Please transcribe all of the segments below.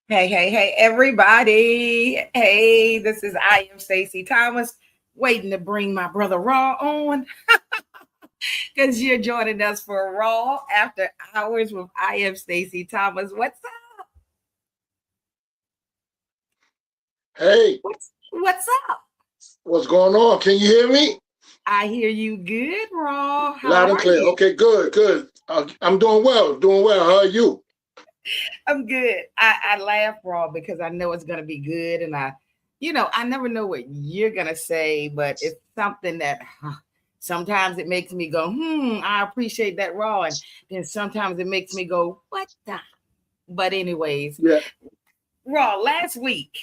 Hey, hey, hey, everybody. Hey, this is Iamstaceythomas, waiting to bring my brother Raw on because you're joining us for Raw After Hours with Iamstaceythomas. Hey, What's up? what's going on? Can you hear me? I hear you good, Raw. How Loud and are clear. you? Okay, good, good. I'm doing well. How are you? I'm good. I laugh, Raw, because I know it's gonna be good, and I never know what you're gonna say, but it's something that sometimes it makes me go, I appreciate that, Raw, and then sometimes it makes me go, what the? But anyways, Yeah, Raw, last week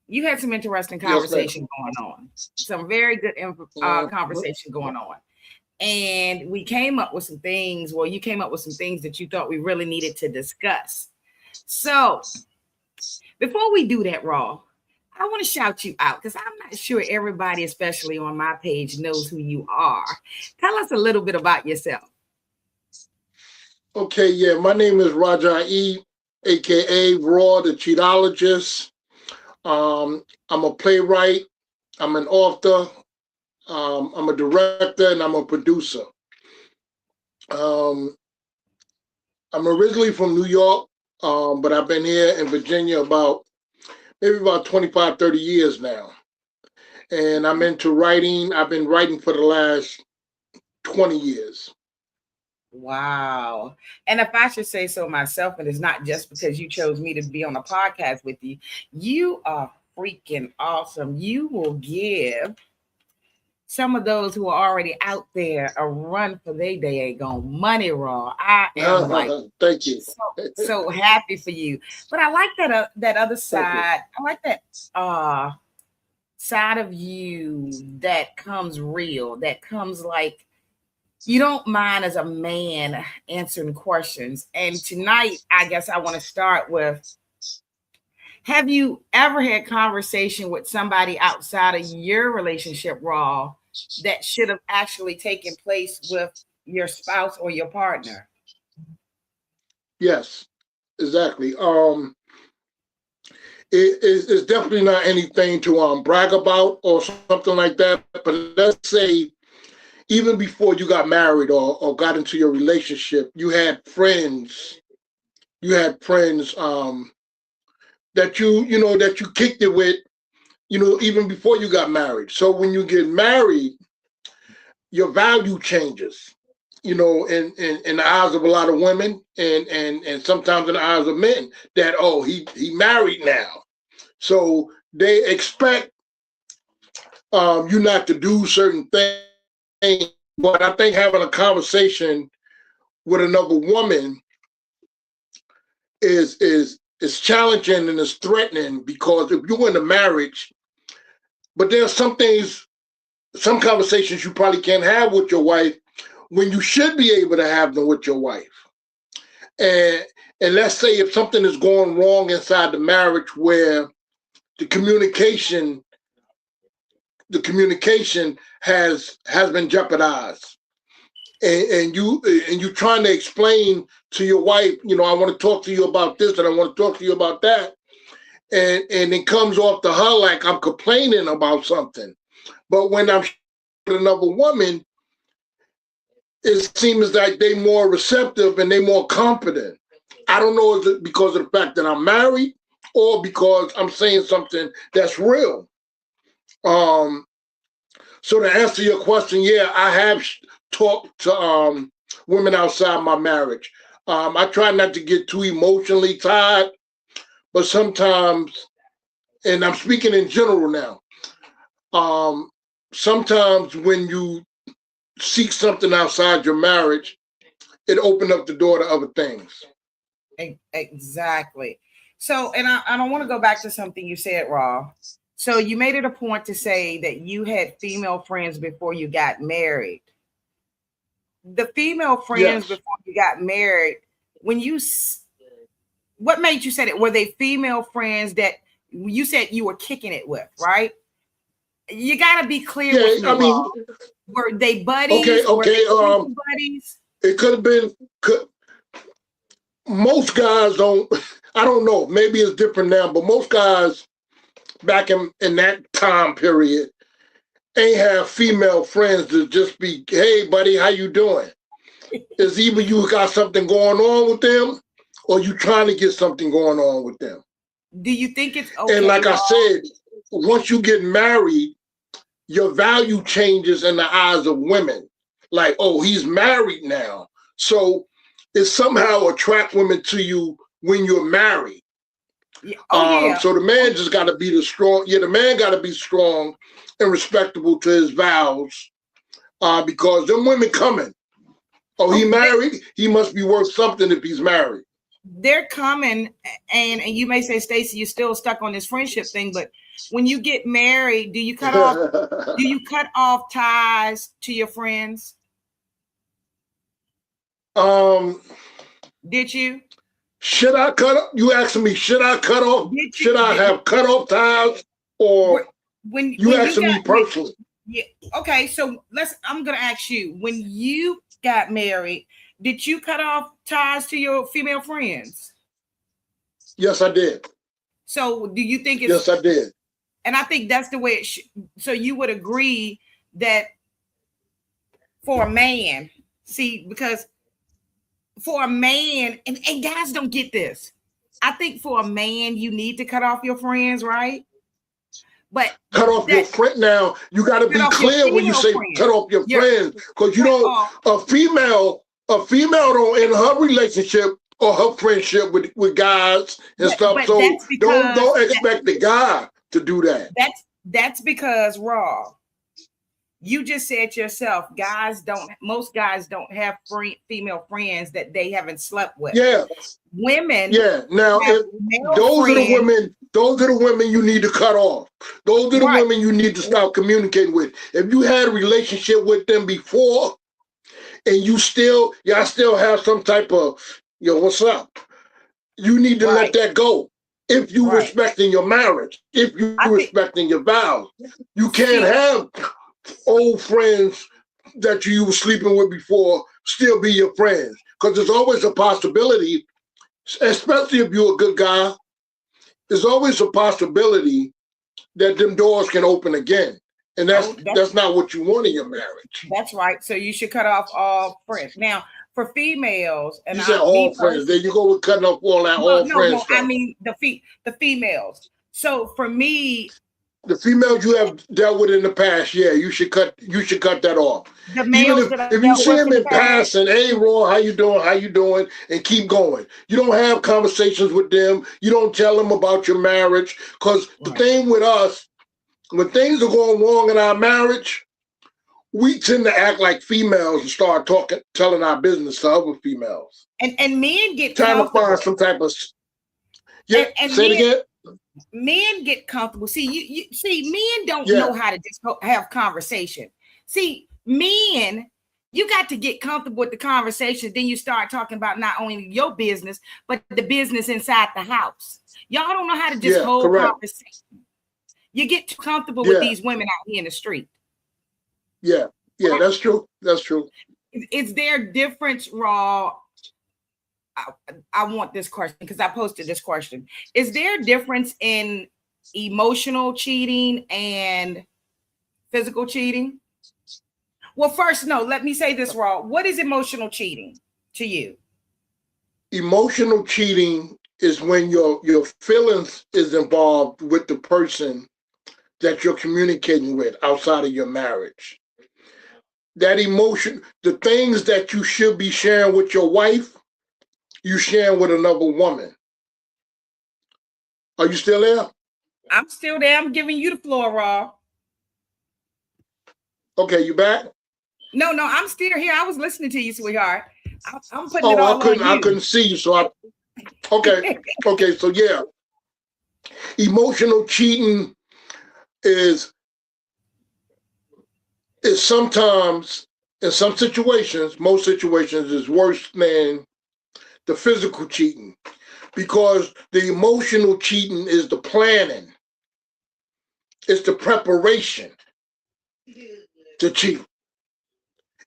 you had some interesting yes, ma'am. conversation going on, some very good Mhm. conversation going on. And we came up with some things. Well, you came up with some things that you thought we really needed to discuss. So before we do that, Raw, I want to shout you out because I'm not sure everybody, especially on my page, knows who you are. Tell us a little bit about yourself. Okay, yeah. My name is Raja E, aka Raw the Cheatologist. I'm a playwright. I'm an author. I'm a director, and I'm a producer. Um, I'm originally from New York, but I've been here in Virginia about maybe about 25, 30 years now. And I'm into writing. I've been writing for the last 20 years. Wow. And if I should say so myself, and it's not just because you chose me to be on a podcast with you, you are freaking awesome. You will give some of those who are already out there a run for their day gone money, Raw. I am like Thank you. so so happy for you. But I like that other Thank you. side. I like that uh side of you that comes real, that comes like you don't mind as a man answering questions. And tonight, I guess I want to start with, have you ever had conversation with somebody outside of your relationship, Raw, that should have actually taken place with your spouse or your partner? Yes, exactly. It's definitely not anything to brag about or something like that. But let's say even before you got married or got into your relationship, you had friends that you kicked it with, even before you got married. So when you get married, your value changes, in the eyes of a lot of women and sometimes in the eyes of men that, oh, he married now. So they expect you not to do certain things. But I think having a conversation with another woman is challenging and is threatening, because if you're in a marriage, but there's some conversations you probably can't have with your wife when you should be able to have them with your wife. And and let's say if something is going wrong inside the marriage where the communication the communication has been jeopardized, and you trying to explain to your wife, I want to talk to you about this and I want to talk to you about that, and it comes off to her like I'm complaining about something. But when I'm with another woman, it seems like they more receptive and they more confident. I don't know if it's because of the fact that I'm married or because I'm saying something that's real. Um, so to answer your question, yeah, I have talked to women outside my marriage. I try not to get too emotionally tied, but sometimes, and I'm speaking in general now, um, sometimes when you seek something outside your marriage, it opened up the door to other things. Exactly. So, and I don't want to go back to something you said, Raw. So you made it a point to say that you had female friends before you got married. The female friends Yes. before you got married, when what made you say that? Were they female friends that you said you were kicking it with, right? You got to be clear with Yeah, me, I Raw. mean, Were they okay, buddies? Were okay. they drinking buddies? It could have been. most guys don't. I don't know. Maybe it's different now, but most guys back in that time period ain't have female friends to just be, hey, buddy, how you doing? It's either you got something going on with them or you trying to get something going on with them. Do you think it's And okay, like I Rob? said, once you get married, your value changes in the eyes of women. Like, oh, he's married now. So it somehow attract women to you when you're married. Yeah. Oh yeah. So the man just got to be the man got to be strong and respectable to his vows, because them women coming. Oh, he married? He must be worth something if he's married. They're coming, and you may say, Stacey, you're still stuck on this friendship thing, but when you get married, do you cut off ties to your friends? Did you? Should I cut up? You asking me, should I cut off? Should I have cut off ties? Or when asking me personally? Yeah. Okay, so I'm gonna ask you, when you got married, did you cut off ties to your female friends? Yes, I did. So do you think it's... Yes, I did. And I think that's the way it should. So you would agree that for a man, because for a man, and guys don't get this. I think for a man, you need to cut off your friends, right? But cut off your friend. Now you got to be clear when you say cut off your friends, because you don't. A female don't in her relationship or her friendship with guys and stuff. So don't expect the guy to do that. That's because, Raw, you just said yourself, most guys don't have female friends that they haven't slept with. Yeah. Women. Yeah. Now, those are the women you need to cut off. Those are the women you need to stop communicating with. If you had a relationship with them before and y'all still have some type of, what's up? You need to let that go. If you respecting your marriage, if you respecting your vows, you can't have old friends that you were sleeping with before still be your friends, because there's always a possibility, especially if you're a good guy, there's always a possibility that them doors can open again, and that's not what you want in your marriage. That's right. So you should cut off all friends. Now, for females, and you said all friends. There you go with cutting off all that friends. No, I mean the females. So for me, the females you have dealt with in the past, you should cut that off. The males if you see them in passing, hey Raw, how you doing, and keep going. You don't have conversations with them. You don't tell them about your marriage, because the thing with us, when things are going wrong in our marriage, we tend to act like females and start telling our business to other females. And men get trying to find some type of say it again. Men get comfortable. See, men don't know how to just have conversation. See, men, you got to get comfortable with the conversation. Then you start talking about not only your business, but the business inside the house. Y'all don't know how to just hold conversation. You get too comfortable with these women out here in the street. Yeah, that's true. That's true. Is there a difference, Raw? I want this question because I posted this question. Is there a difference in emotional cheating and physical cheating? Well, first, no, let me say this, Raw. What is emotional cheating to you? Emotional cheating is when your feelings is involved with the person that you're communicating with outside of your marriage. That emotion, the things that you should be sharing with your wife, you sharing with another woman. Are you still there? I'm still there. I'm giving you the floor, Raw. Okay, you back? No, I'm still here. I was listening to you, sweetheart. I'm putting it all on you. I couldn't see you, so okay. Okay, so emotional cheating is sometimes, in some situations, most situations, is worse than the physical cheating, because the emotional cheating is the planning, it's the preparation to cheat,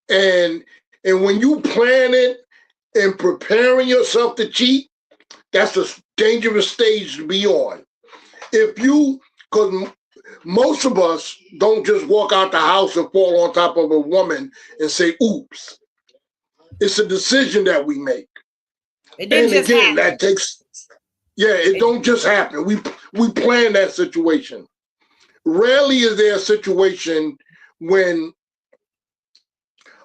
and when you plan it and preparing yourself to cheat, that's a dangerous stage to be on. If you, because most of us don't just walk out the house and fall on top of a woman and say, oops. It's a decision that we make. It didn't and just again, happen. that takes, it don't just happen. We plan that situation. Rarely is there a situation when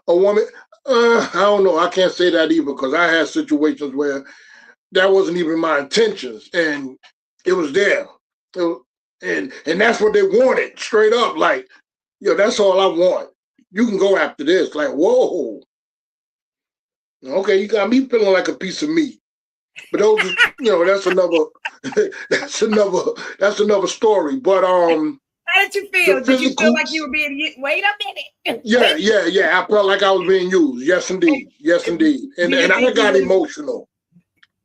a woman, I don't know, I can't say that either, because I had situations where that wasn't even my intentions, and it was there. And that's what they wanted, straight up, like, that's all I want. You can go after this. Like, whoa. Okay, you got me feeling like a piece of meat. But those, that's another story. But how did you feel? Did you feel like you were being? Wait a minute. Yeah. I felt like I was being used. Yes, indeed. And I got emotional.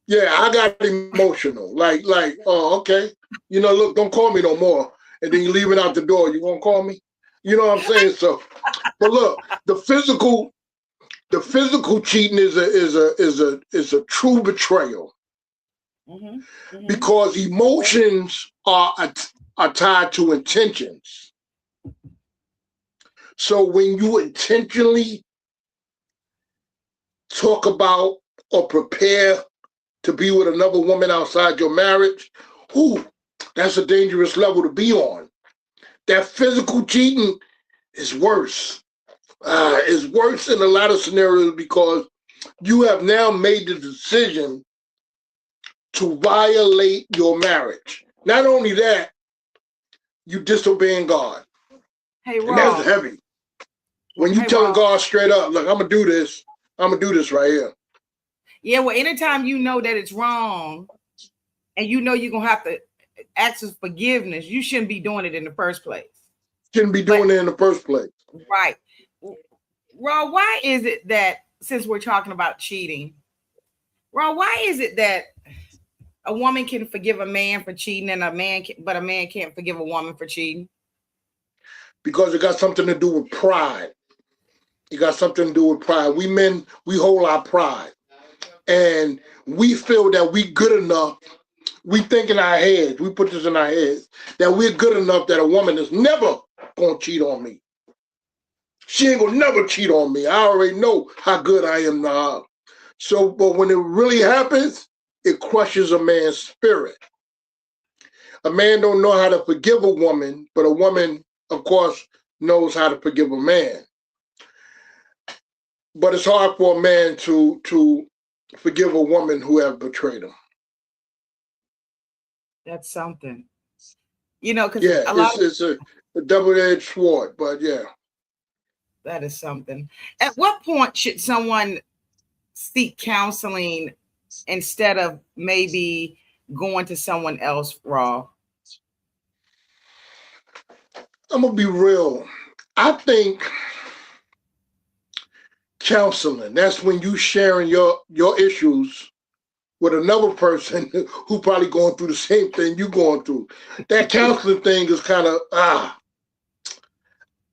Yeah, I got emotional. Like, oh, okay. Look, don't call me no more. And then you leave it out the door. You won't call me. You know what I'm saying? So, but look, the physical cheating is a true betrayal. Because emotions are tied to intentions. So when you intentionally talk about or prepare to be with another woman outside your marriage, that's a dangerous level to be on. That physical cheating is worse. It's worse in a lot of scenarios because you have now made the decision to violate your marriage. Not only that, you disobeying God. Hey, Rob. And that's heavy. When you telling God straight up, look, I'm going to do this. I'm going to do this right here. Yeah, well, anytime you know that it's wrong and you're going to have to ask for forgiveness, you shouldn't be doing it in the first place. Shouldn't be doing it in the first place. Right. Rob, why is it that, since we're talking about cheating, Rob, why is it that a woman can forgive a man for cheating and a man can't forgive a woman for cheating? Because it got something to do with pride. It got something to do with pride. We men, we hold our pride. And we feel that we good enough. We think in our heads, we put this in our heads, that we're good enough that a woman is never going to cheat on me. She ain't going to never cheat on me. I already know how good I am to her. So, but when it really happens, it crushes a man's spirit. A man don't know how to forgive a woman, but a woman, of course, knows how to forgive a man. But it's hard for a man to forgive a woman who have betrayed him. That's something. Because it's a double-edged sword, but yeah. That is something. At what point should someone seek counseling instead of maybe going to someone else, Raw? I'm going to be real. I think counseling, that's when you sharing your issues with another person who probably going through the same thing you going through. That counseling thing is kind of,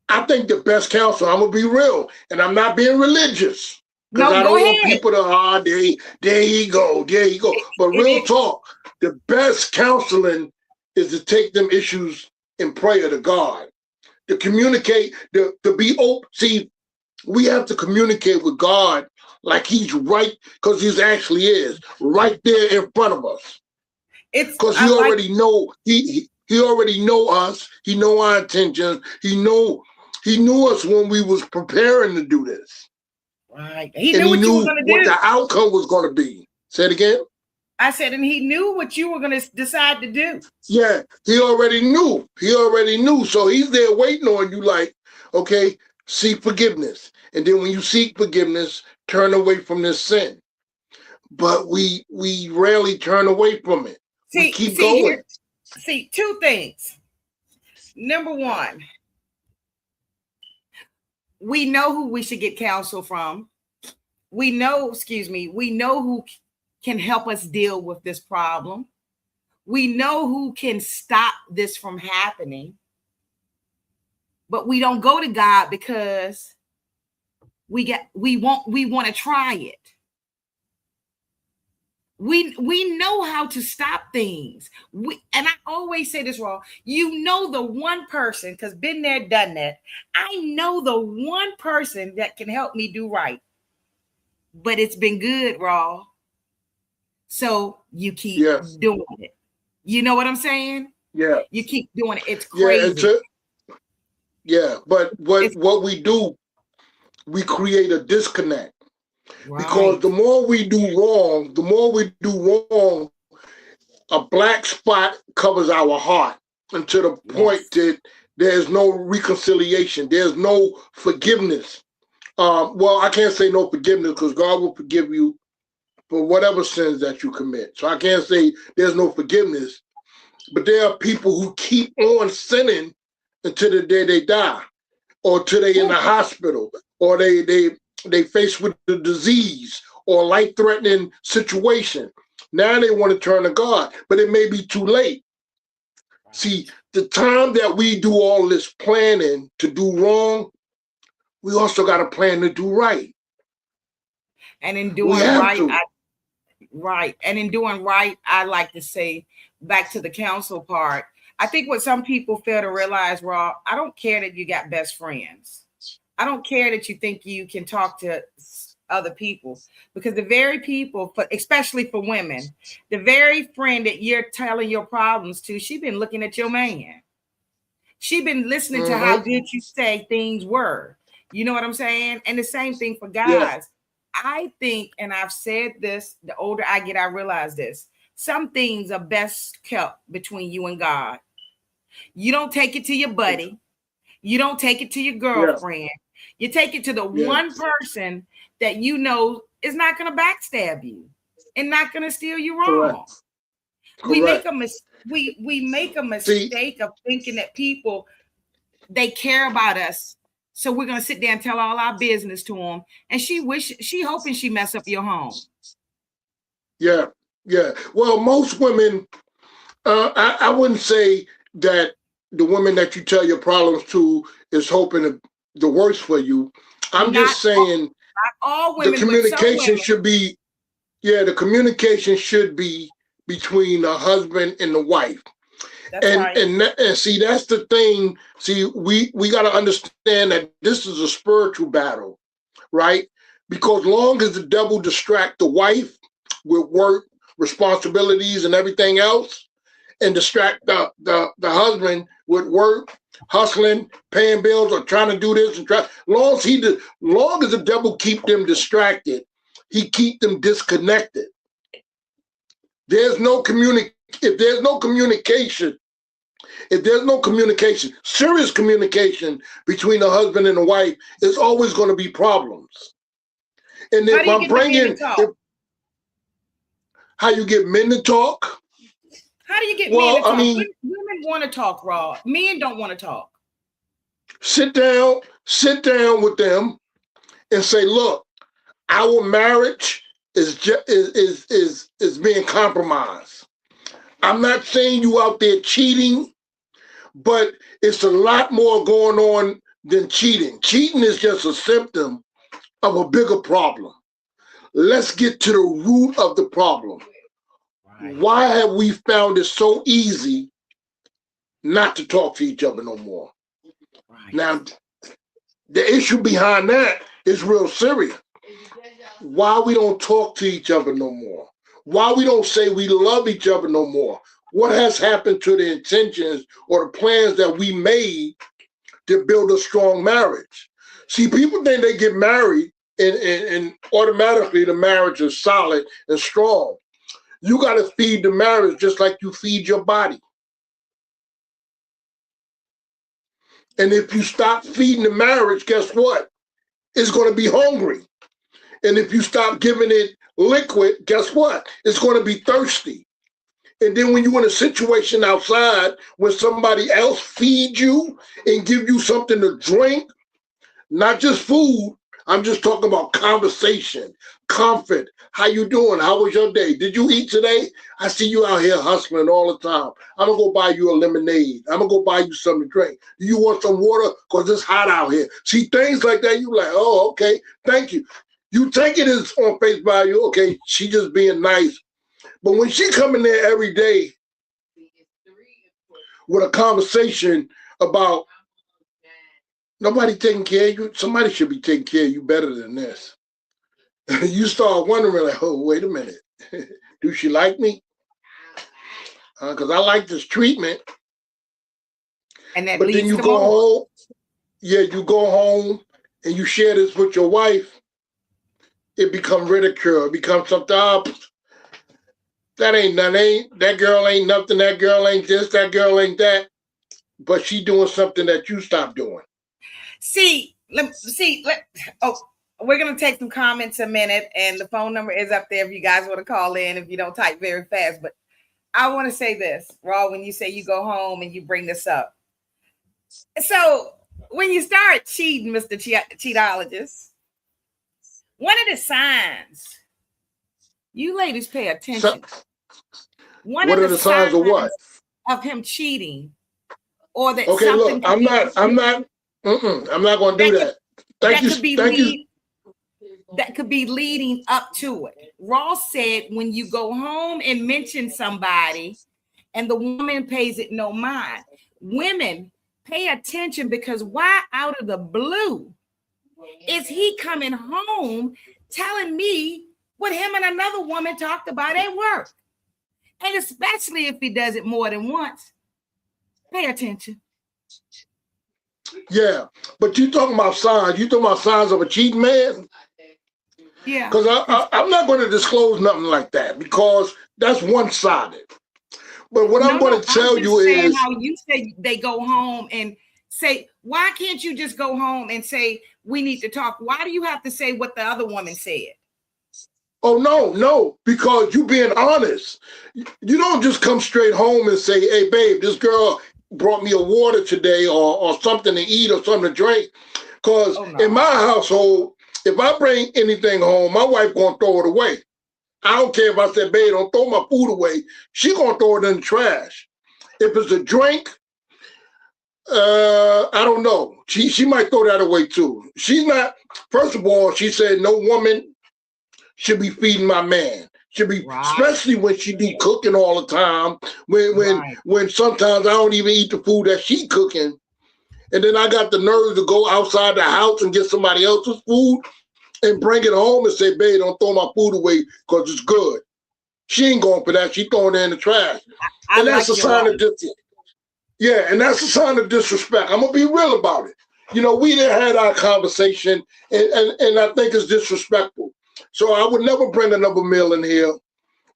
I think the best counsel, I'm going to be real, and I'm not being religious. Because I don't want people to, there you go. But real talk, the best counseling is to take them issues in prayer to God. To communicate, to be open. See, we have to communicate with God like he's right, because he actually is, right there in front of us. Because he already know, he already know us, he know our intentions, he knew us when we was preparing to do this. Right. He knew what you were going to do. What the outcome was going to be. Say it again. I said, and he knew what you were going to decide to do. Yeah, he already knew. So he's there waiting on you like, okay, seek forgiveness. And then when you seek forgiveness, turn away from this sin. But we rarely turn away from it. We keep going. See, two things. Number one, we know who we should get counsel from. We know who can help us deal with this problem. We know who can stop this from happening. But we don't go to God because we want to try it. We know how to stop things. And I always say this, Raw. You know the one person, because been there, done that. I know the one person that can help me do right. But it's been good, Raw. So you keep Yes. doing it. You know what I'm saying? Yeah. You keep doing it. It's Yeah. crazy. But what we do, we create a disconnect. Because Right. the more we do wrong, a black spot covers our heart, and to the point Yes. that there's no reconciliation, there's no forgiveness. Well, I can't say no forgiveness because God will forgive you for whatever sins that you commit. So I can't say there's no forgiveness, but there are people who keep on sinning until the day they die, or till they in the hospital, or they face with the disease or life-threatening situation. Now they want to turn to God, but it may be too late. Right. See, the time that we do all this planning to do wrong, we also got a plan to do right. And in We doing have right, to. right. And in doing right, I like to say back to the counsel part. I think what some people fail to realize, Raw, I don't care that you got best friends. I don't care that you think you can talk to other people, because the very people, especially for women, the very friend that you're telling your problems to, she been looking at your man. She been listening to how Mm-hmm. good you say things were. You know what I'm saying? And the same thing for Yeah. guys. I think, and I've said this, the older I get, I realize this. Some things are best kept between you and God. You don't take it to your buddy. You don't take it to your Yeah. girlfriend. You take it to the Yeah. one person that you know is not going to backstab you and not going to steer you wrong. Correct. We make Correct. we make a See, mistake of thinking that people, they care about us. So we're gonna sit there and tell all our business to them. And she hoping she mess up your home. yeah, yeah. Well, most women, I wouldn't say that the women that you tell your problems to is hoping the worst for you. I'm Not just all, saying not all the women, but some communication women. should be, yeah, the communication should be between the husband and the wife. That's right. And see, that's the thing. See, we got to understand that this is a spiritual battle, right? Because long as the devil distract the wife with work, responsibilities, and everything else, and distract the husband with work, hustling, paying bills, or trying to do this and try. Long as the devil keep them distracted, he keep them disconnected. There's no If there's no communication, serious communication between the husband and the wife, there's always going to be problems. And How if do you I'm get the men to bringing, talk? how you get men to talk? How do you get men to Well, I talk? mean, Women want to talk, Raw. Men don't want to talk. sit down with them and say, look, our marriage is being compromised. I'm not saying you out there cheating, but it's a lot more going on than cheating. Cheating is just a symptom of a bigger problem. Let's get to the root of the problem. Right. Why have we found it so easy not to talk to each other no more? Right. Now, the issue behind that is real serious. Why we don't talk to each other no more? Why we don't say we love each other no more? What has happened to the intentions or the plans that we made to build a strong marriage? See, people think they get married and automatically the marriage is solid and strong. You got to feed the marriage just like you feed your body. And if you stop feeding the marriage, guess what? It's going to be hungry. And if you stop giving it liquid, guess what? It's going to be thirsty. And then when you're in a situation outside where somebody else feeds you and give you something to drink, not just food, I'm just talking about conversation, comfort. How you doing? How was your day? Did you eat today? I see you out here hustling all the time. I'm going to go buy you a lemonade. I'm going to go buy you something to drink. Do you want some water? Because it's hot out here. See, things like that, you like, oh, okay, thank you. You take it as on face value, okay, she just being nice. But when she come in there every day with a conversation about nobody taking care of you, somebody should be taking care of you better than this. You start wondering, like, oh, wait a minute. Do she like me? Because I like this treatment. And that but leads then you to go more. home. Yeah, you go home and you share this with your wife. It becomes ridicule. It becomes something else. That girl ain't nothing. That girl ain't this. That girl ain't that. But she doing something that you stopped doing. We're gonna take some comments a minute, and the phone number is up there if you guys want to call in. If you don't type very fast, but I want to say this, Raw. When you say you go home and you bring this up, so when you start cheating, Mr. Cheatologist, one of the signs you ladies pay attention. One what of are the signs of what? Of him cheating, or that okay, something. Look, I'm not going to do that. Thank you. That could be leading up to it. Ross said when you go home and mention somebody and the woman pays it no mind. Women, pay attention, because why out of the blue is he coming home telling me what him and another woman talked about at work? And especially if he does it more than once, pay attention. Yeah, but you talking about signs. You talking about signs of a cheating man? Yeah. Because I'm not going to disclose nothing like that, because that's one-sided. But what I'm going to tell you is, how you say they go home and say, why can't you just go home and say, we need to talk? Why do you have to say what the other woman said? Oh, no, because you being honest. You don't just come straight home and say, hey, babe, this girl brought me a water today, or something to eat or something to drink. Because in my household, if I bring anything home, my wife going to throw it away. I don't care if I said, babe, don't throw my food away. She going to throw it in the trash. If it's a drink, I don't know. She might throw that away too. She's not, first of all, she said no woman should be feeding my man. Should be, especially when she be cooking all the time. When sometimes I don't even eat the food that she cooking. And then I got the nerve to go outside the house and get somebody else's food and bring it home and say, babe, don't throw my food away because it's good. She ain't going for that. She throwing it in the trash. And that's a sign of disrespect. Yeah, and that's a sign of disrespect. I'm going to be real about it. You know, we done had our conversation, and I think it's disrespectful. So I would never bring another meal in here.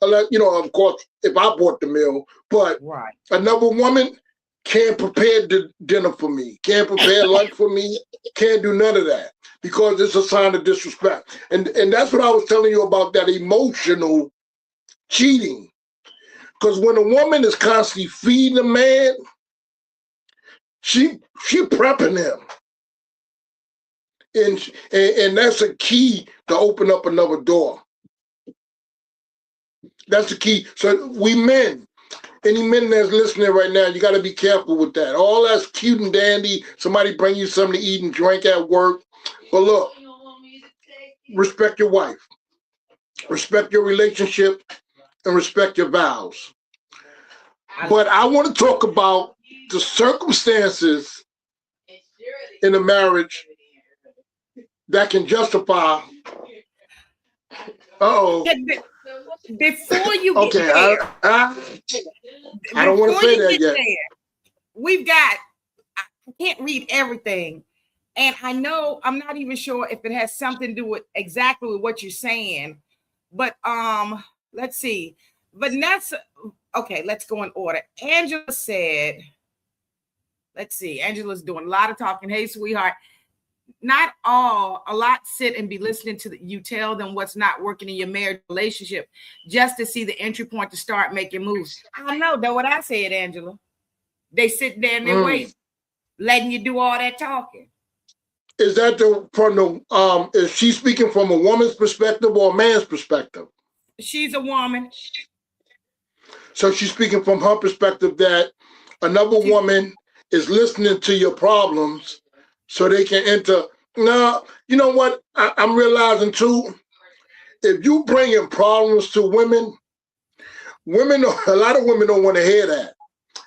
Unless, you know, of course, if I bought the meal. But another woman can't prepare dinner for me, can't prepare lunch for me, can't do none of that, because it's a sign of disrespect. And that's what I was telling you about, that emotional cheating. Because when a woman is constantly feeding a man, she prepping him. And that's a key to open up another door. That's the key. So we men, any men that's listening right now, you got to be careful with that. All that's cute and dandy. Somebody bring you something to eat and drink at work. But look, respect your wife. Respect your relationship and respect your vows. But I want to talk about the circumstances in a marriage that can justify. Before you get there, I don't want to say that yet. We've got, I can't read everything. And I know, I'm not even sure if it has something to do with exactly with what you're saying. But let's see. Vanessa, okay, let's go in order. Angela said, let's see. Angela's doing a lot of talking. Hey, sweetheart. Not all, a lot sit and be listening to you tell them what's not working in your marriage relationship just to see the entry point to start making moves. I know, that's what I said, Angela. They sit there and they wait, letting you do all that talking. Is that is she speaking from a woman's perspective or a man's perspective? She's a woman. So she's speaking from her perspective that another woman is listening to your problems so they can enter. Now, you know what I'm realizing too? If you bring in problems to women, a lot of women don't want to hear that.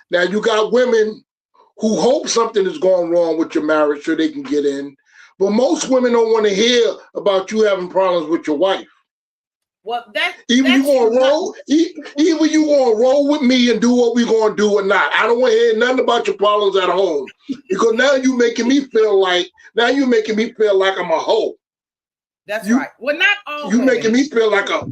Now you got women who hope something is going wrong with your marriage so they can get in, but most women don't want to hear about you having problems with your wife. Well, either you gonna roll with me and do what we gonna do or not. I don't want to hear nothing about your problems at home, because now you making me feel like I'm a hoe. That's right. Well, not all. You making me feel like a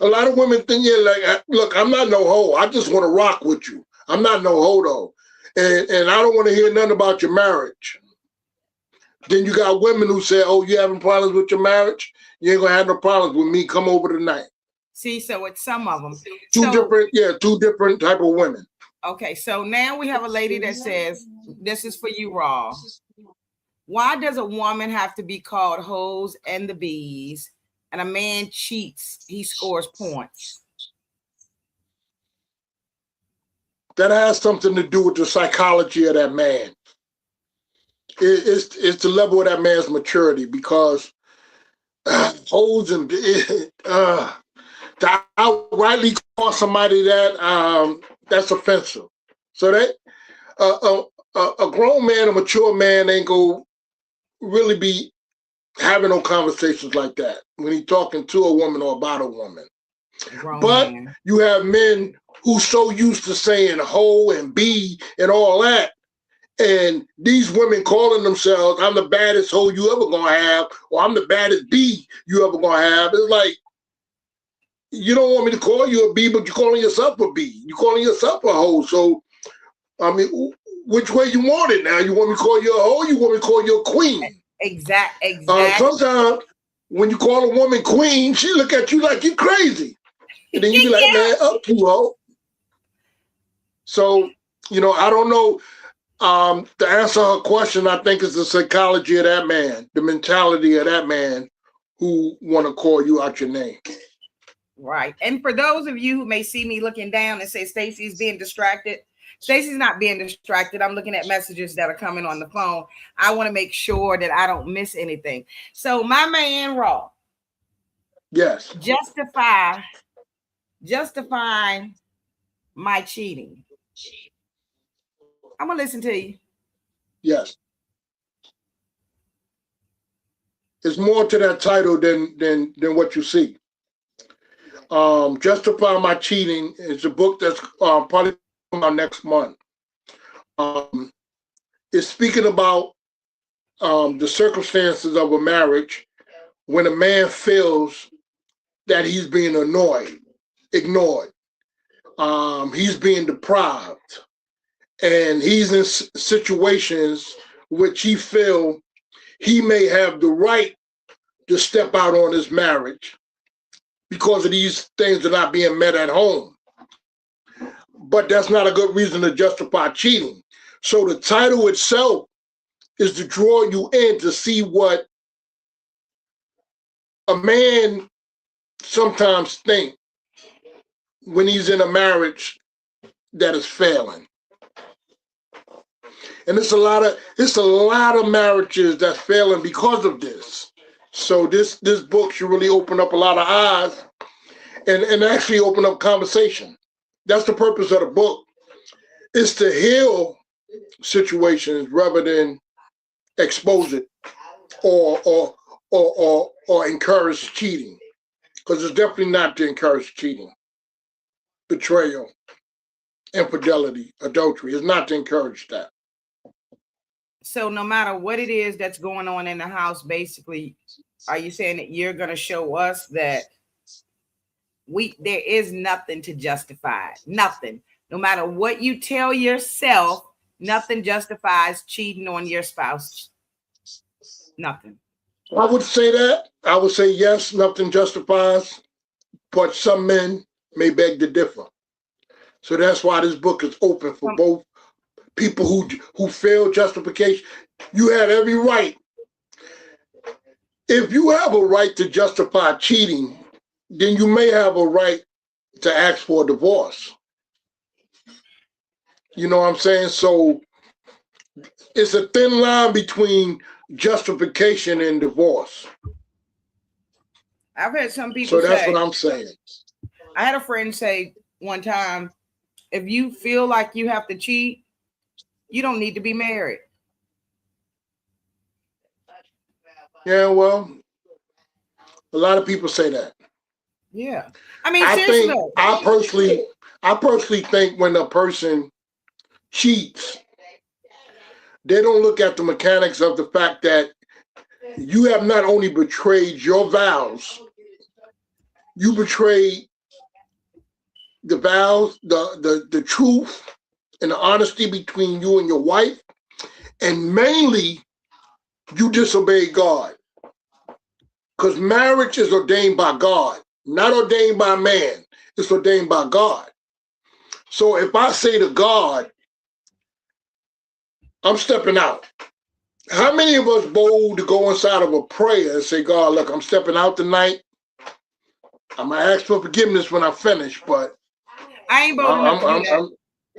lot of women think, yeah, like, look, I'm not no hoe. I just want to rock with you. I'm not no hoe though, and I don't want to hear nothing about your marriage. Then you got women who say, oh, you having problems with your marriage? You ain't gonna have no problems with me. Come over tonight. See, so it's some of them. Two different type of women. Okay, so now we have a lady that says, this is for you, Raw. Why does a woman have to be called hoes and the bees, and a man cheats, he scores points? That has something to do with the psychology of that man. It's the level of that man's maturity, because hoes and to outrightly call somebody that's offensive. So that a grown man, a mature man, ain't gonna really be having no conversations like that when he's talking to a woman or about a woman. But you have men who so used to saying hoe and bee and all that, and these women calling themselves, I'm the baddest hoe you ever gonna have, or I'm the baddest bee you ever gonna have. It's like, you don't want me to call you a bee, but you're calling yourself a bee. You're calling yourself a hoe. So, I mean, which way you want it now? You want me to call you a hoe? You want me to call you a queen? Exactly. Sometimes when you call a woman queen, she look at you like you crazy. And then you be like, man, up you, hoe. So, I don't know. To answer her question, I think it's the psychology of that man, the mentality of that man who want to call you out your name. Right. And for those of you who may see me looking down and say Stacey's being distracted, Stacey's not being distracted. I'm looking at messages that are coming on the phone. I want to make sure that I don't miss anything. So my man Raw. Yes. Justifying my cheating. I'm gonna listen to you. Yes. It's more to that title than what you see. Justify My Cheating is a book that's probably coming out next month. It's speaking about the circumstances of a marriage when a man feels that he's being ignored. He's being deprived, and he's in situations which he feel he may have the right to step out on his marriage because of these things are not being met at home. But that's not a good reason to justify cheating. So the title itself is to draw you in to see what a man sometimes think when he's in a marriage that is failing. And it's a lot of marriages that's failing because of this. So this book should really open up a lot of eyes and actually open up conversation. That's the purpose of the book, is to heal situations rather than expose it or encourage cheating. Because it's definitely not to encourage cheating, betrayal, infidelity, adultery. It's not to encourage that. So no matter what it is that's going on in the house, basically, are you saying that you're going to show us that there is nothing to justify it? Nothing. No matter what you tell yourself, nothing justifies cheating on your spouse. Nothing. I would say that. I would say yes, nothing justifies, but some men may beg to differ. So that's why this book is open for both people who fail justification. You have every right. If you have a right to justify cheating, then you may have a right to ask for a divorce. You know what I'm saying? So it's a thin line between justification and divorce. I've had some people say. So that's what I'm saying. I had a friend say one time, if you feel like you have to cheat, you don't need to be married. Yeah, well, a lot of people say that. Yeah. I mean, I seriously think though. I personally think when a person cheats, they don't look at the mechanics of the fact that you have not only betrayed your vows, you betrayed the vows, the truth and the honesty between you and your wife, and mainly you disobeyed God. Because marriage is ordained by God, not ordained by man. It's ordained by God. So if I say to God, I'm stepping out. How many of us bold to go inside of a prayer and say, God, look, I'm stepping out tonight. I'm gonna ask for forgiveness when I finish, but I ain't bold enough I'm to do I'm that.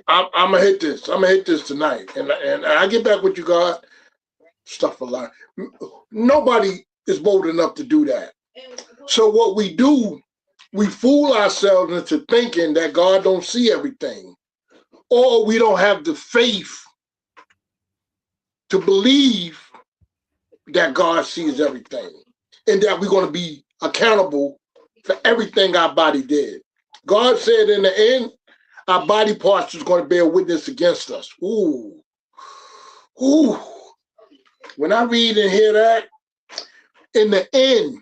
I'm I'm gonna hit this. I'm gonna hit this tonight, and I get back with you, God. Stuff a lot. Nobody is bold enough to do that. So what we do, we fool ourselves into thinking that God don't see everything, or we don't have the faith to believe that God sees everything, and that we're going to be accountable for everything our body did. God said in the end, our body parts is going to bear witness against us. Ooh, ooh. When I read and hear that, in the end,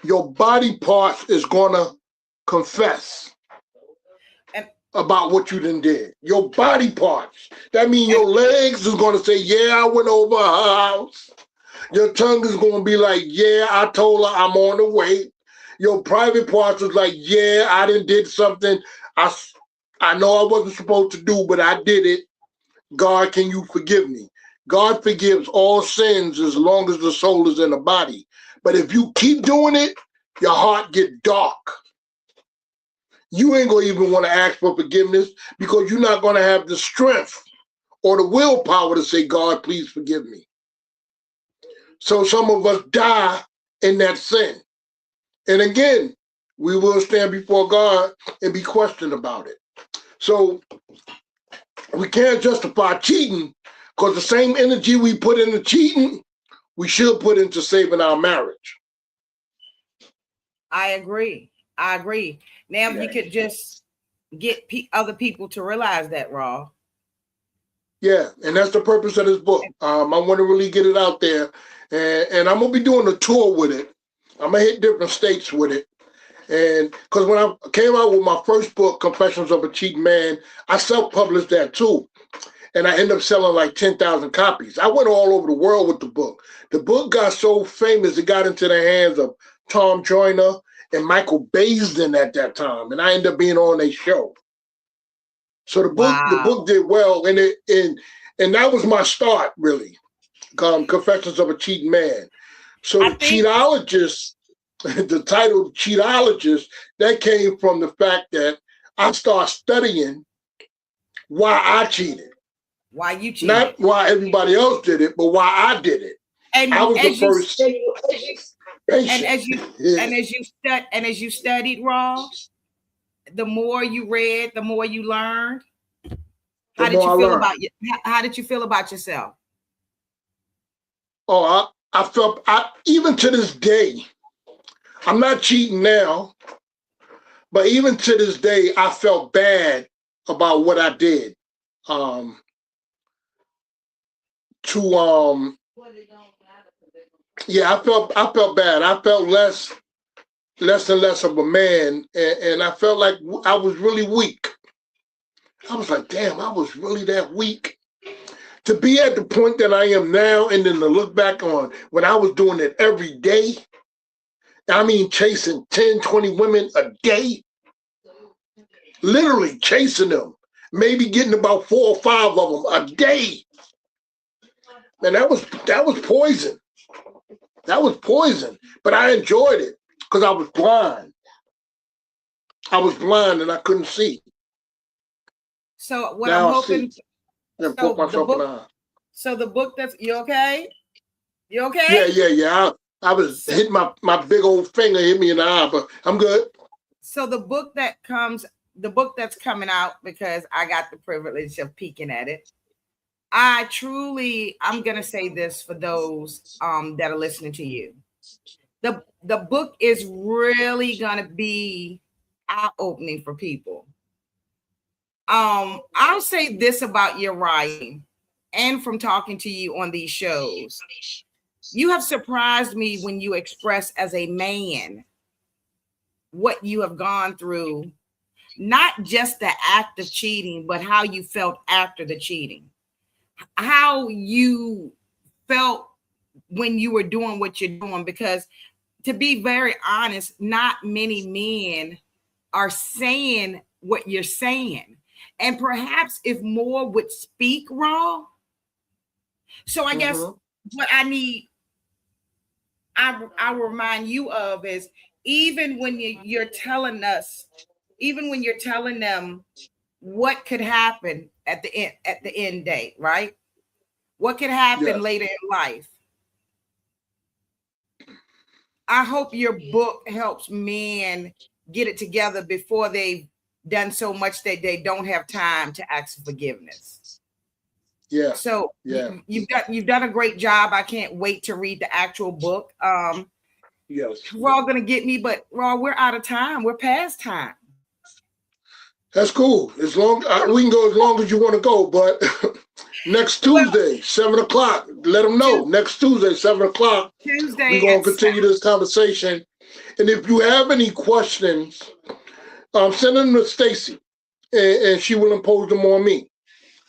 your body parts is going to confess And about what you done did. Your body parts. That means and your legs is going to say, yeah, I went over her house. Your tongue is going to be like, yeah, I told her I'm on the way. Your private parts is like, yeah, I done did something I know I wasn't supposed to do, but I did it. God, can you forgive me? God forgives all sins as long as the soul is in the body. But if you keep doing it, your heart get dark. You ain't going to even want to ask for forgiveness because you're not going to have the strength or the willpower to say, God, please forgive me. So some of us die in that sin. And again, we will stand before God and be questioned about it. So we can't justify cheating because the same energy we put into cheating, we should put into saving our marriage. I agree. I agree. Now, if you Yeah. could just get other people to realize that, Raw. Yeah, and that's the purpose of this book. I want to really get it out there, and I'm gonna be doing a tour with it. I'm gonna hit different states with it, and because when I came out with my first book, Confessions of a Cheating Man, I self-published that too, and I ended up selling like 10,000 copies. I went all over the world with the book. The book got so famous, it got into the hands of Tom Joyner and Michael Baisden at that time, and I ended up being on their show. So the Wow. book did well, and that was my start really. Confessions of a Cheating Man. So I the think cheatologist, the title cheatologist, that came from the fact that I started studying why I cheated, why you cheated. not why everybody else did it, but why I did it. I And was the as you first and patient. as you Yeah. and as you studied, Raw, the more you read, the more you learned. The How did more you I feel learned. about you? How did you feel about yourself? Oh, I felt even to this day, I'm not cheating now, but even to this day, I felt bad about what I did. Um, to Yeah, I felt bad. I felt less and less of a man, and I felt like I was really weak. I was like, damn, I was really that weak to be at the point that I am now, and then to look back on when I was doing it every day. I mean, chasing 10, 20 women a day, literally chasing them, maybe getting about 4 or 5 of them a day. And that was poison. That was poison. But I enjoyed it because I was blind. I was blind and I couldn't see. So what I'm Now I see. hoping. And put So the myself in the book. eye. So the book that's you okay? You Yeah, okay? yeah, yeah. I was So hitting my big old finger hit me in the eye, but I'm good. So the book that's coming out, because I got the privilege of peeking at it. I'm gonna say this for those that are listening to you. The book is really gonna be eye-opening for people. I'll say this about your writing and from talking to you on these shows. You have surprised me when you express as a man what you have gone through, not just the act of cheating, but how you felt after the cheating, how you felt when you were doing what you're doing. Because to be very honest, not many men are saying what you're saying. And perhaps if more would speak raw. So I guess what I will remind you of is, even when you're telling us, even when you're telling them what could happen at the end date, right? What could happen later in life? I hope your book helps men get it together before they've done so much that they don't have time to ask for forgiveness. Yeah. So you've done a great job. I can't wait to read the actual book. Yes. Raw gonna get me, but Raw, we're out of time. We're past time. That's cool. As long we can go as long as you want to go, but next Tuesday, 7 o'clock. Let them know. Next Tuesday, 7 o'clock. Tuesday. We're gonna continue this conversation. And if you have any questions, send them to Stacy, and she will impose them on me.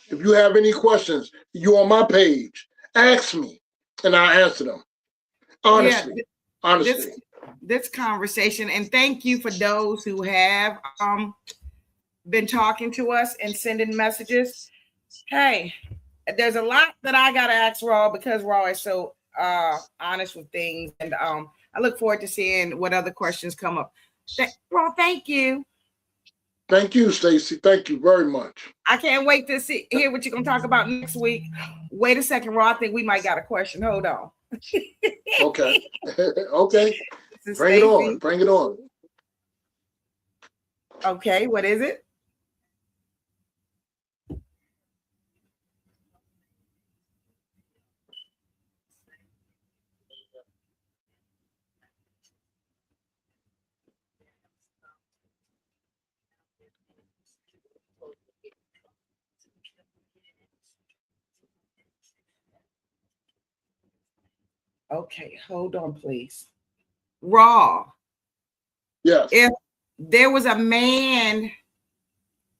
If you have any questions, you on my page, ask me, and I'll answer them. Honestly. This conversation, and thank you for those who have been talking to us and sending messages. Hey, there's a lot that I gotta ask Raw, because Raw is so honest with things, and I look forward to seeing what other questions come up. Raw, thank you. Thank you, Stacy. Thank you very much. I can't wait to hear what you're gonna talk about next week. Wait a second, Raw. I think we might got a question. Hold on. Okay. Okay. Bring it on. Bring it on. Okay, what is it? Okay, hold on, please. Raw. Yes. If there was a man,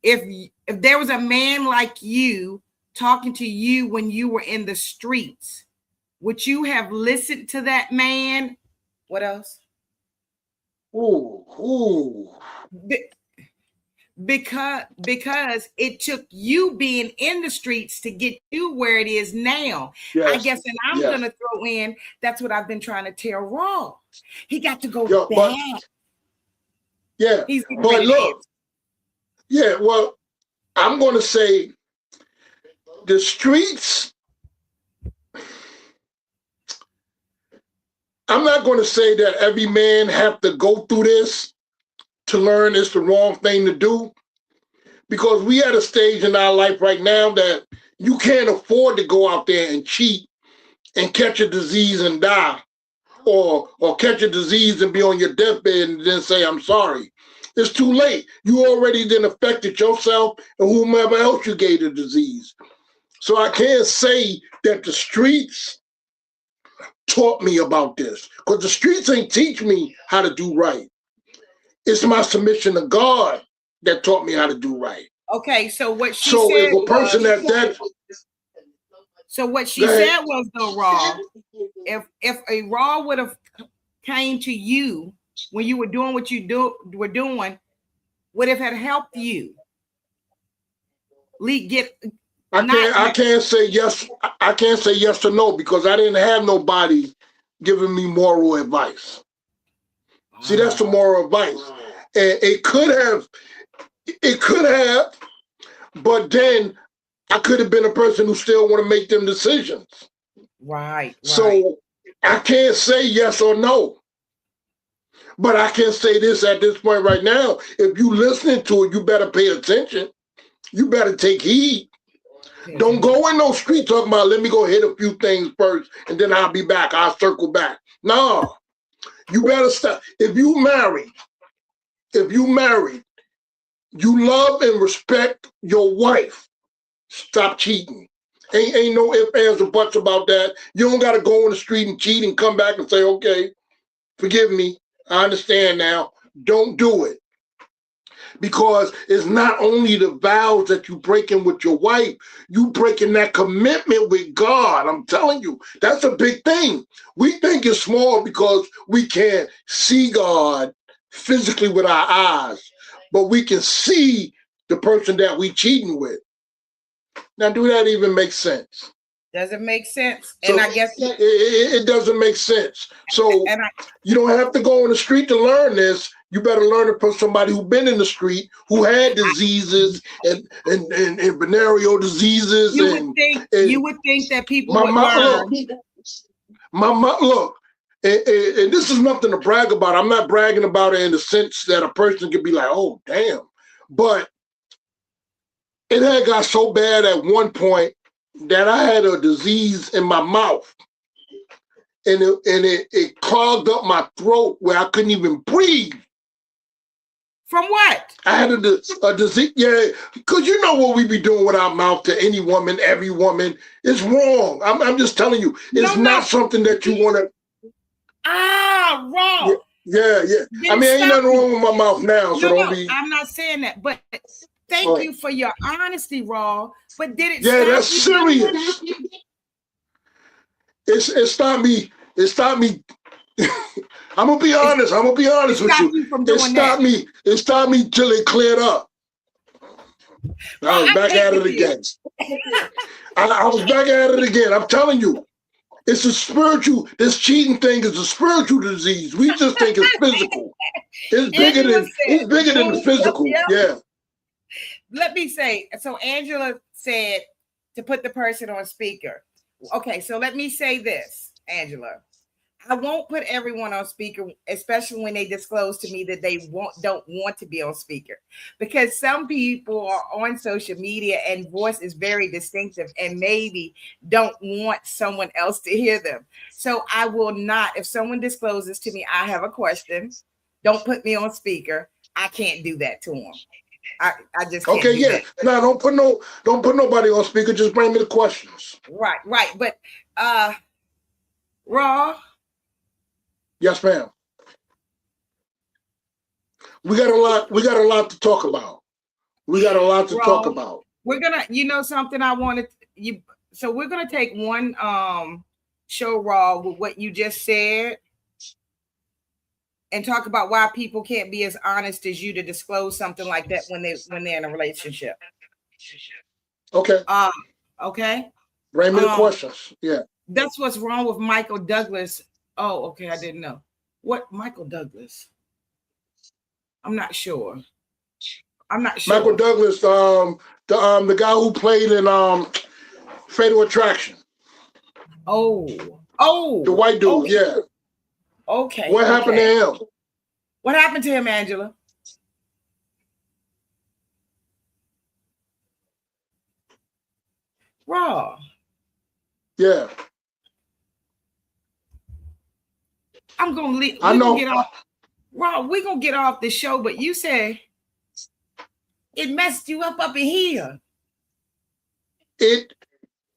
if there was a man like you talking to you when you were in the streets, would you have listened to that man? What else? Ooh. Because it took you being in the streets to get you where it is now. Yes. I guess, and I'm gonna throw in, that's what I've been trying to tell Raw. He got to go back. But look, well, I'm gonna say the streets. I'm not going to say that every man have to go through this to learn it's the wrong thing to do, because we at a stage in our life right now that you can't afford to go out there and cheat and catch a disease and die, or catch a disease and be on your deathbed and then say, I'm sorry. It's too late. You already then affected yourself and whomever else you gave the disease. So I can't say that the streets taught me about this, because the streets ain't teach me how to do right. It's my submission to God that taught me how to do right. Okay, so what she said. So if a person So what she said was, though, Raw, if a Raw would have came to you when you were doing what you were doing, would have had helped you I can't say yes. I can't say yes or no, because I didn't have nobody giving me moral advice. See, that's the moral advice. And it could have, but then I could have been a person who still want to make them decisions. Right. So I can't say yes or no. But I can say this at this point right now. If you listening to it, you better pay attention. You better take heed. Pay Don't attention. go in no street talking about, let me go hit a few things first and then I'll be back. I'll circle back. No, you better stop. If you married, you love and respect your wife, stop cheating. Ain't no ifs, ands, or buts about that. You don't got to go in the street and cheat and come back and say, okay, forgive me. I understand now. Don't do it. Because it's not only the vows that you breaking with your wife, you breaking that commitment with God. I'm telling you, that's a big thing. We think it's small because we can't see God physically with our eyes, but we can see the person that we cheating with. Now, do that even make sense? Doesn't make sense. So And I guess it doesn't make sense. So you don't have to go on the street to learn this. You better learn it from somebody who's been in the street, who had diseases and venereal diseases. You would think that people would learn. Look, and this is nothing to brag about. I'm not bragging about it in the sense that a person could be like, oh, damn. But it had got so bad at one point that I had a disease in my mouth. And it clogged up my throat where I couldn't even breathe. From what? I had a disease, yeah, because you know what we be doing with our mouth to any woman, every woman. It's wrong. I'm just telling you, it's not something that you want to. Wrong. Yeah. I mean, ain't nothing wrong with my mouth now, so don't be. I'm not saying that, but thank you for your honesty, Raw. But did it? Yeah, that's serious. It stopped me. I'm gonna be honest. with you. It stopped me till it cleared up. I was back at it again. I was back at it again. I'm telling you, it's a spiritual. This cheating thing is a spiritual disease. We just think it's physical. It's bigger than the physical. Yep. Yeah. Let me say. So Angela said to put the person on speaker. Okay, so let me say this, Angela. I won't put everyone on speaker, especially when they disclose to me that they don't want to be on speaker, because some people are on social media and voice is very distinctive and maybe don't want someone else to hear them. So I will not, if someone discloses to me, I have a question, don't put me on speaker. I can't do that to them. I just can't do that. No, don't put nobody on speaker. Just bring me the questions. Right. But Raw. Yes, ma'am. We got a lot to talk about. Talk about. We're gonna, something I wanted you. So we're gonna take one show Raw with what you just said, and talk about why people can't be as honest as you to disclose something like that when they're in a relationship. Okay. Okay. Bring me the questions. Yeah. That's what's wrong with Michael Douglas. Oh, okay. I didn't know. What Michael Douglas? I'm not sure. Michael Douglas, the guy who played in Fatal Attraction. Oh. The white dude, okay. Yeah. Okay. What happened to him? What happened to him, Angela? Raw. Yeah. I'm gonna leave. I know. Raw, we're gonna get off the show, but you said it messed you up in here.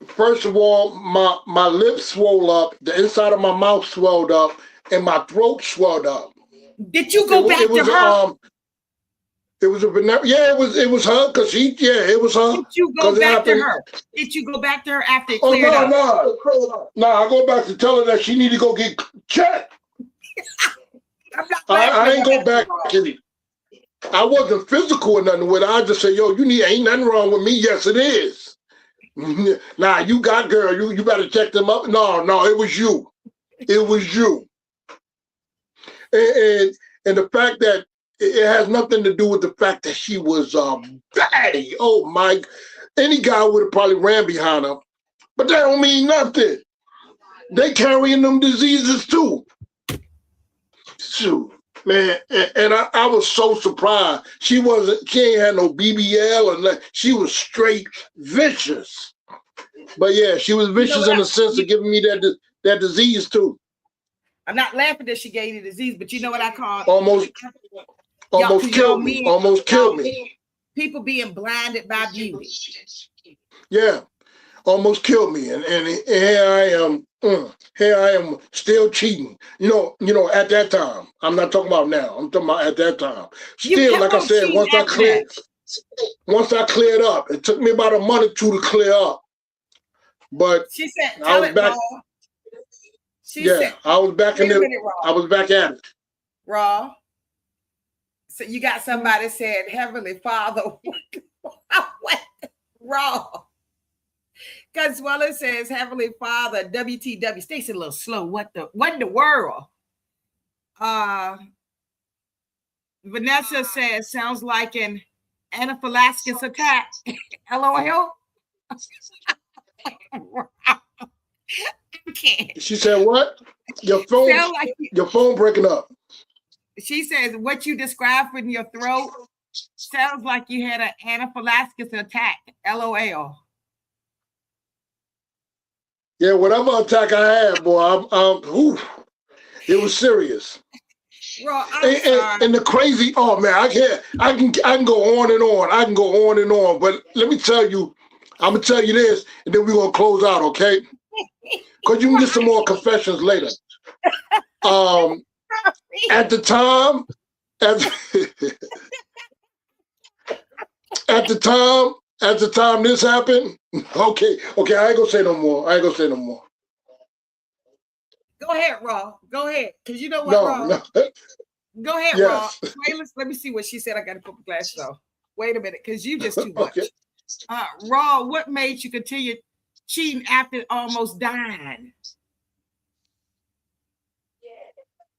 First of all, my lips swelled up, the inside of my mouth swelled up, and my throat swelled up. Did you go back to her? It was it was her because it was her. Did you go back to her? Did you go back to her after it cleared up? No, I go back to tell her that she need to go get checked. I ain't go back to it. I wasn't physical or nothing with her. I just said, yo, ain't nothing wrong with me. Yes, it is. Nah, you got girl. You better check them up. No, it was you. It was you. And the fact that it has nothing to do with the fact that she was baddie. Oh my! Any guy would have probably ran behind her, but that don't mean nothing. They carrying them diseases too. Shoot. Man, and I was so surprised. She ain't had no BBL or nothing. She was straight vicious. But yeah, she was vicious in the sense of giving me that disease too. I'm not laughing that she gave you the disease, but you know what I call almost killed me. Almost killed me. People being blinded by beauty. Yeah, almost killed me, and here I am. Here I am still cheating. You know, at that time. I'm not talking about now. I'm talking about at that time. Still, like I said, once I cleared up, it took me about a month or two to clear up. But she said, I was back. I was back in it. I was back at it. Raw. So you got somebody said, Heavenly Father, what? Raw. Because it says, Heavenly Father, WTW. Stacey a little slow. What in the world? Vanessa says, sounds like an anaphylaxis attack. LOL. She said, what? Your phone breaking up. She says, what you described in your throat sounds like you had an anaphylaxis attack. LOL. Yeah, whatever attack I had, boy, it was serious. Well, and the crazy, oh man, I can go on and on. I can go on and on. But let me tell you, I'm gonna tell you this, and then we're gonna close out, okay? Because you can get some more confessions later. At the time, at the time this happened, okay, I ain't gonna say no more. Go ahead, Raw. Go ahead, because you know what, Raw. No. Go ahead, yes. Raw. Wait, let me see what she said. I got to put my glasses on. Wait a minute, because you just too much. Okay. Raw, what made you continue cheating after almost dying?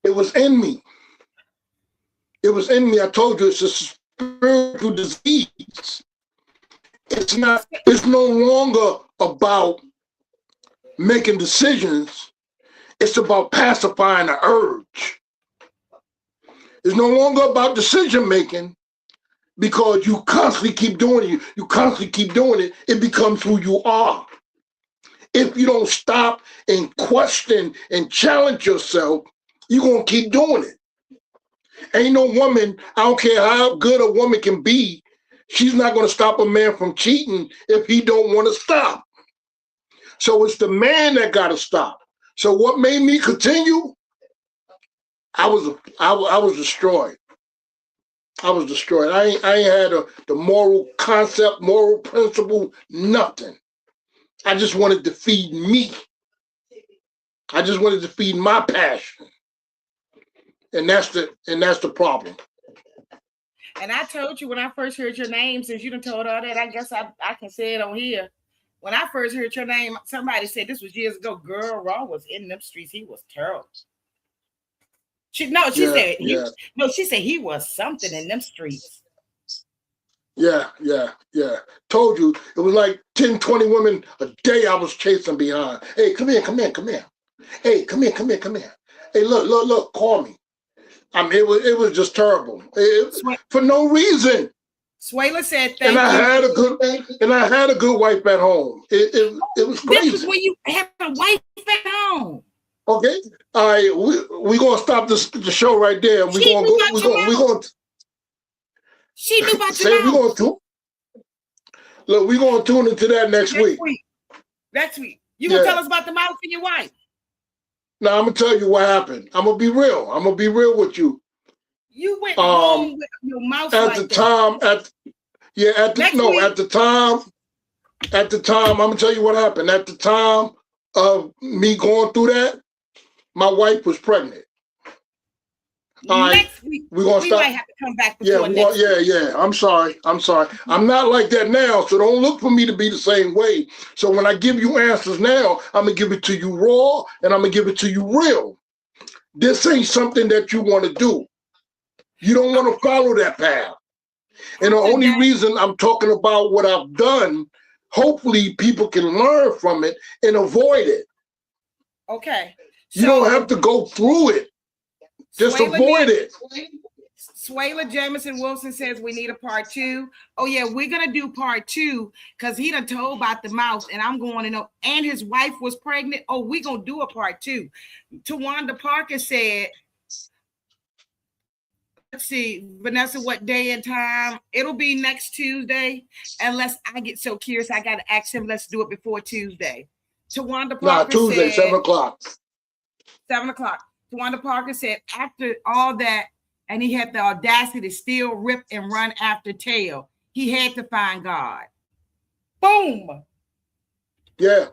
It was in me. I told you, it's a spiritual disease. It's no longer about making decisions. It's about pacifying the urge. It's no longer about decision making, because you constantly keep doing it. You constantly keep doing it. It becomes who you are. If you don't stop and question and challenge yourself, you're going to keep doing it. Ain't no woman, I don't care how good a woman can be, she's not going to stop a man from cheating if he don't want to stop. So it's the man that got to stop. So what made me continue? I was destroyed. I was destroyed. I ain't had the moral concept, moral principle, nothing. I just wanted to feed me. I just wanted to feed my passion. And that's the problem. And I told you when I first heard your name, since you done told all that, I guess I can say it on here. When I first heard your name, somebody said, this was years ago, girl, Raw was in them streets. He was terrible. She said he was something in them streets. Yeah. Told you, it was like 10, 20 women a day I was chasing behind. Hey, come here. Hey, come here. Hey, look, call me. I mean, it was just terrible. For no reason. Swayla said, "Thank you." And I had a good wife at home. It was crazy. This is when you have a wife at home. Okay, all right. We're gonna stop the show right there. We're gonna go. She knew about your mouth. We're gonna tune into that next week. Next week, you gonna tell us about the mouth and your wife? Now I'm gonna tell you what happened. I'm gonna be real. with you. You went home with your mouth at the time. At the time, I'm gonna tell you what happened. At the time of me going through that, my wife was pregnant. Next week, we might have to come back before next week. Yeah. I'm sorry. I'm not like that now, so don't look for me to be the same way. So when I give you answers now, I'm going to give it to you raw, and I'm going to give it to you real. This ain't something that you want to do. You don't want to follow that path. And the only reason I'm talking about what I've done, hopefully people can learn from it and avoid it. Okay. You don't have to go through it Just avoid it. Swayla Jamison Wilson says we need a part 2. Oh yeah, we're gonna do part 2 because he done told about the mouse, and I'm going to know. And his wife was pregnant. Oh, we gonna do a part 2. Tawanda Parker said, let's see, Vanessa, what day and time? It'll be next Tuesday, unless I get so curious. I gotta ask him. Let's do it before Tuesday. Tawanda Parker Tuesday, said 7 o'clock. 7 o'clock. Tawanda Parker said after all that, and he had the audacity to still rip and run after tail. He had to find God. Boom. Yeah.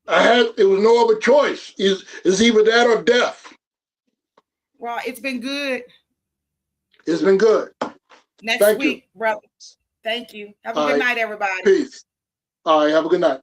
It was no other choice. It's either that or death. Well, it's been good. It's been good. Next week, brother. Thank you. Have a good night, everybody. Peace. All right, have a good night.